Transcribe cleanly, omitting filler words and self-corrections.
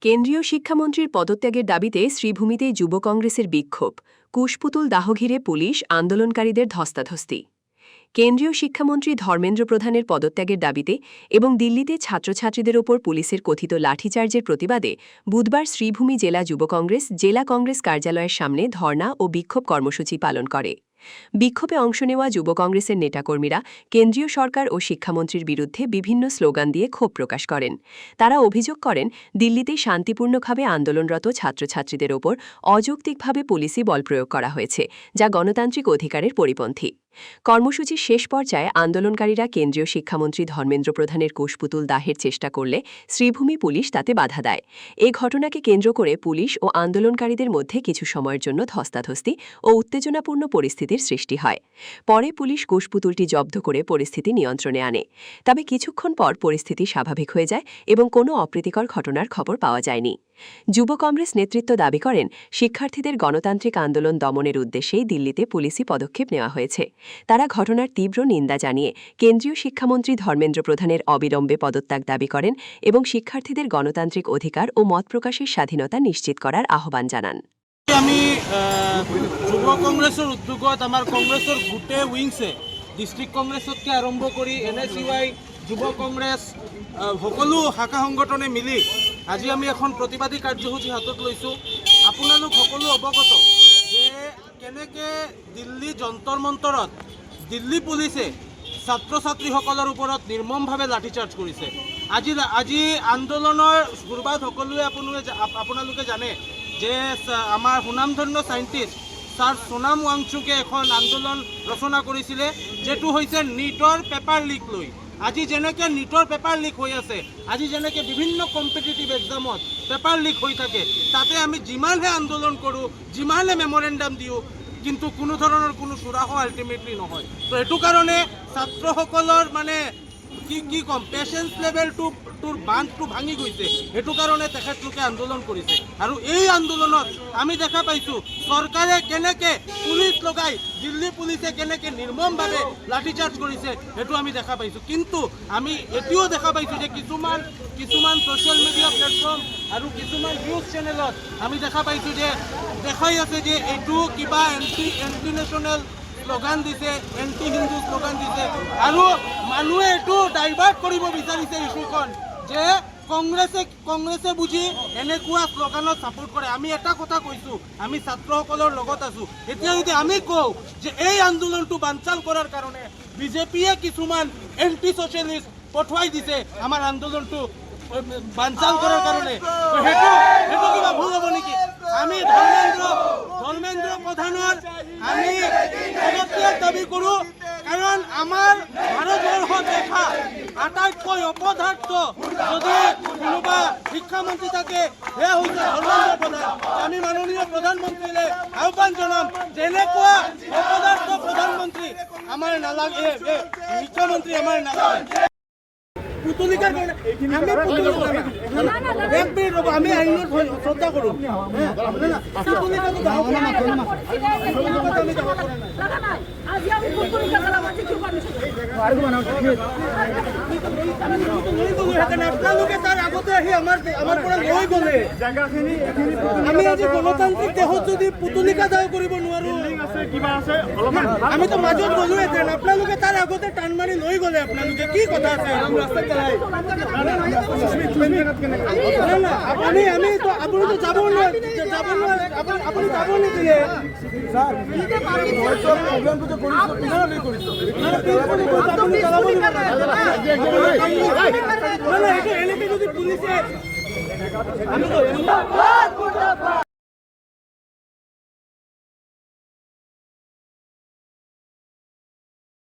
কেন্দ্রীয় শিক্ষামন্ত্রীর পদত্যাগের দাবিতে শ্রীভূমিতে যুব কংগ্রেসের বিক্ষোভ, কুশপুতুল দাহ ঘিরে পুলিশ আন্দোলনকারীদের ধস্তাধস্তি। কেন্দ্রীয় শিক্ষামন্ত্রী ধর্মেন্দ্র প্রধানের পদত্যাগের দাবিতে এবং দিল্লিতে ছাত্রছাত্রীদের ওপর পুলিশের কথিত লাঠিচার্জের প্রতিবাদে বুধবার শ্রীভূমি জেলা যুব কংগ্রেস জেলা কংগ্রেস কার্যালয়ের সামনে ধর্ণা ও বিক্ষোভ কর্মসূচি পালন করে। বিক্ষোভে অংশ নেওয়া যুব কংগ্রেসের নেতাকর্মীরা কেন্দ্রীয় সরকার ও শিক্ষামন্ত্রীর বিরুদ্ধে বিভিন্ন স্লোগান দিয়ে ক্ষোভ প্রকাশ করেন। তারা অভিযোগ করেন, দিল্লিতে শান্তিপূর্ণভাবে আন্দোলনরত ছাত্রছাত্রীদের ওপর অযৌক্তিকভাবে পুলিশি বল প্রয়োগ করা হয়েছে, যা গণতান্ত্রিক অধিকারের পরিপন্থী। কর্মসূচির শেষ পর্যায়ে আন্দোলনকারীরা কেন্দ্রীয় শিক্ষামন্ত্রী ধর্মেন্দ্র প্রধানের কুশপুতুল দাহের চেষ্টা করলে শ্রীভূমি পুলিশ তাতে বাধা দেয়। এ ঘটনাকে কেন্দ্র করে পুলিশ ও আন্দোলনকারীদের মধ্যে কিছু সময়ের জন্য ধস্তাধস্তি ও উত্তেজনাপূর্ণ পরিস্থিতির সৃষ্টি হয়। পরে পুলিশ কুশপুতুলটি জব্দ করে পরিস্থিতি নিয়ন্ত্রণে আনে। তবে কিছুক্ষণ পর পরিস্থিতি স্বাভাবিক হয়ে যায় এবং কোনো অপ্রীতিকর ঘটনার খবর পাওয়া যায়নি। যুব কংগ্রেস নেতৃত্ব দাবি করেন, শিক্ষার্থীদের গণতান্ত্রিক আন্দোলন দমনের উদ্দেশ্যেই দিল্লিতে পুলিশি পদক্ষেপ নেওয়া হয়েছে। তারা ঘটনার তীব্র নিন্দা জানিয়ে কেন্দ্রীয় শিক্ষামন্ত্রী ধর্মেন্দ্র প্রধানের অবিলম্বে পদত্যাগ দাবি করেন এবং শিক্ষার্থীদের গণতান্ত্রিক অধিকার ও মত প্রকাশের স্বাধীনতা নিশ্চিত করার আহ্বান জানান। আমি যুব কংগ্রেসের উদ্যোগত আমার কংগ্রেসের গোটে উইংসে ডিস্ট্রিক্ট কংগ্রেসতকে আরম্ভ কৰি NSUI যুব কংগ্ৰেস সকলো শাখা সংগঠনে মিলি আজি আমি এখন প্ৰতিবাদী কাৰ্যসূচী হাতত লৈছোঁ। আপোনালোক সকলো অৱগত যে কেনেকে দিল্লী যন্তৰ মন্তৰত দিল্লী পুলিচে ছাত্ৰ ছাত্ৰীসকলৰ ওপৰত নিৰ্মমভাৱে লাঠিচাৰ্জ কৰিছে। আজি আন্দোলনৰ সুৰবাদ সকলোৱে আপোনালোকে জানে যে আমাৰ সুনামধন্য সাইণ্টিষ্ট স্যাৰ সোনাম ওয়াংচুকে এখন আন্দোলন ৰচনা কৰিছিলে, যেটো হৈছে নিটৰ পেপাৰ লিক লৈ। আজি যেনেকৈ নিটৰ পেপাৰ লিক হৈ আছে, আজি যেনেকৈ বিভিন্ন কম্পিটিটিভ এক্সামত পেপাৰ লিক হৈ থাকে, তাতে আমি যিমানহে আন্দোলন কৰোঁ, যিমানে মেমৰেণ্ডাম দিওঁ, কিন্তু কোনো ধৰণৰ কোনো সুৰাহ আল্টিমেটলি নহয়। তো এইটো কাৰণে ছাত্ৰসকলৰ মানে কি কম পেশেন্স লেভেলটোৰ বান্ধটো ভাঙি গৈছে। সেইটো কাৰণে তেখেতলোকে আন্দোলন কৰিছে আৰু এই আন্দোলনত আমি দেখা পাইছোঁ চৰকাৰে কেনেকৈ পুলিচ লগাই, দিল্লী পুলিচে কেনেকৈ নিৰ্মমভাৱে লাঠিচাৰ্জ কৰিছে, সেইটো আমি দেখা পাইছোঁ। কিন্তু আমি এতিয়াও দেখা পাইছোঁ যে কিছুমান ছ'চিয়েল মিডিয়া প্লেটফৰ্ম আৰু কিছুমান নিউজ চেনেলত আমি দেখা পাইছোঁ যে দেখাই আছে যে এইটো কিবা এণ্টি নেশ্যনেল স্লোগান দিছে, এণ্টি হিন্দু স্লোগান দিছে আৰু মানুহে এইটো ডাইভাৰ্ট কৰিব বিচাৰিছে ইস্যুখন, যে কংগ্ৰেছে বুজি এনেকুৱা স্লোগানত ছাপোৰ্ট কৰে। আমি এটা কথা কৈছোঁ, আমি ছাত্ৰসকলৰ লগত আছোঁ। এতিয়া যদি আমি কওঁ যে এই আন্দোলনটো বানচাল কৰাৰ কাৰণে বিজেপিয়ে কিছুমান এণ্টি ছ'চিয়েলিষ্ট পঠুৱাই দিছে আমাৰ আন্দোলনটো বানচাল কৰাৰ কাৰণে, সেইটো কিবা ভুল হ'ব নেকি? আমি ধৰ্মেন্দ্ৰ প্ৰধানৰ আমি পদত্যাগ দাবী কৰোঁ, কাৰণ আমাৰ ভাৰতবৰ্ষত দেখা আটাইতকৈ অপদাৰ্থ যদি কোনোবা শিক্ষামন্ত্ৰী থাকে, সেয়া হৈছে ধৰ্মেন্দ্ৰ প্ৰধান। আমি মাননীয় প্ৰধানমন্ত্ৰীলৈ আহ্বান জনাম, যেনেকুৱা অপদাৰ্থ প্ৰধানমন্ত্ৰী আমাৰ নালাগে, শিক্ষামন্ত্ৰী আমাৰ নালাগে। পুতলিকাৰ কাৰণে এক মিনিট ৰ'ব, আমি আইনত শ্ৰদ্ধা কৰোঁ। আপোনালোকে তাৰ আগতে আহি আমাৰ পৰা লৈ গ'লে, আমি আজি গণতান্ত্ৰিক দেশত যদি পুতলিকা দায় কৰিব নোৱাৰোঁ, আমিতো মাজত গ'লোহেঁতেন। আপোনালোকে তাৰ আগতে টান মাৰি লৈ গ'লে, আপোনালোকে কি কথা আছে? আপুনিতো যাব নিদিলে। এনেকে যদি পুলিচে